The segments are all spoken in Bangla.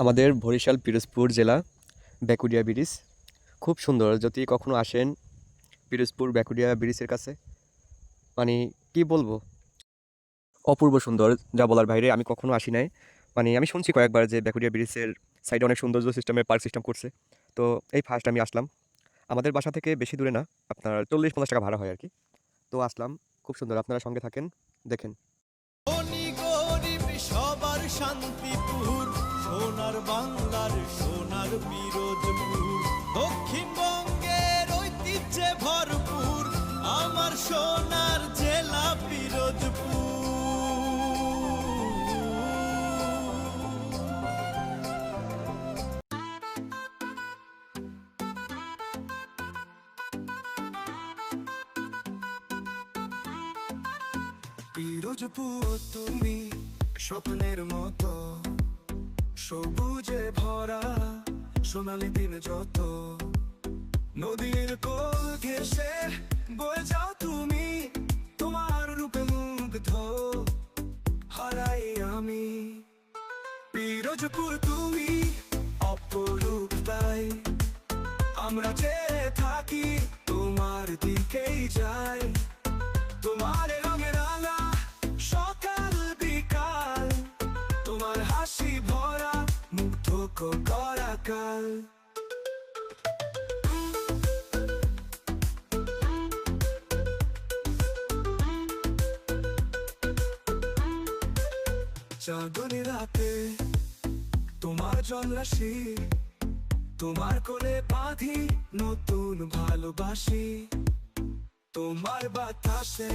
আমাদের বরিশাল পিরোজপুর জেলা বেকুডিয়া ব্রিজ খুব সুন্দর। যদি কখনো আসেন পিরোজপুর বেকুডিয়া ব্রিজের কাছে, মানে কি বলবো, অপূর্ব সুন্দর, যা বলার বাইরে। আমি কখনো আসি নাই, মানে আমি শুনছি কয়েকবার যে বেকুডিয়া ব্রিজের সাইডে অনেক সৌন্দর্য সিস্টেমে পার্ক সিস্টেম করছে। তো এই ফার্স্ট আমি আসলাম। আমাদের বাসা থেকে বেশি দূরে না, আপনার 40-50 টাকা ভাড়া হয় আর কি। তো আসলাম, খুব সুন্দর। আপনারা সঙ্গে থাকেন, দেখেন। ধনী গরিব সবার শান্তিপুর, সোনার বাংলার সোনার পিরোজপুর, দক্ষিণবঙ্গের ঐতিহ্যে ভরপুর আমার সোনার জেলা পিরোজপুর। পিরোজপুর তুমি স্বপ্নের মতো, সবুজে ভরা সোনালি দিন যত, নদীর কোল ঘেঁষে বয়ে যাও তুমি, তোমার রূপে মুগ্ধ হারাই আমি। পিরোজপুর তুমি অপরূপ, তাই আমরা চেয়ে থাকি তোমার দিকেই যাই। তোমার রঙে রাঙা সকাল বিকাল, তোমার হাসি ভরা মুগ্ধ করা কাল। চাঁদনি রাতে তোমার জলরাশি, তোমার কোলে বাঁধি নতুন ভালোবাসি, তোমার বাতাসে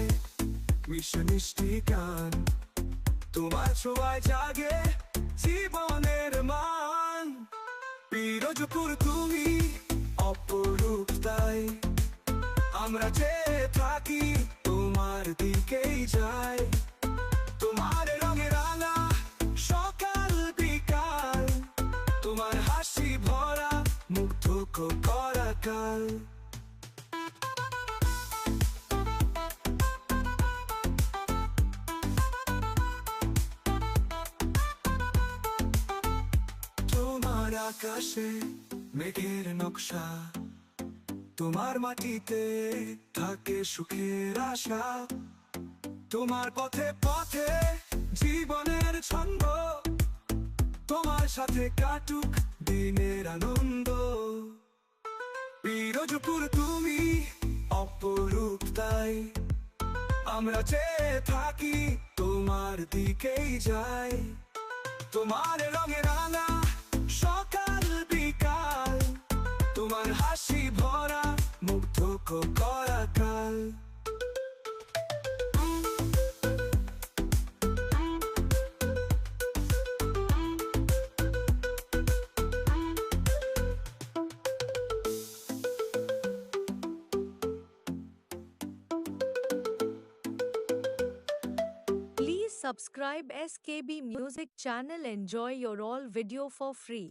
মিশে মিষ্টি গান, তোমার ছোঁয়ায় জাগে জীবনের মান। পিরোজপুর তুমি অপরূপ, তাই আমরা চেয়ে থাকি তোমার দিকেই যাই। তোমার রঙে রাঙা সকাল বিকাল, তোমার হাসি ভরা মুগ্ধ করা কাল। তোমার আকাশে মেঘের নকশা, তোমার মাটিতে থাকে সুখের আশা, তোমার পথে পথে জীবনের ছন্দ, তোমার সাথে কাটুক দিনের আনন্দ। পিরোজপুর তুমি অপরূপ, তাই আমরা চেয়ে থাকি তোমার দিকেই যাই। তোমার রঙে রাঙা সকাল বিকাল, তোমার হাসি ভরা মুগ্ধ করা কাল। Please subscribe SKB Music channel. Enjoy your all video for free.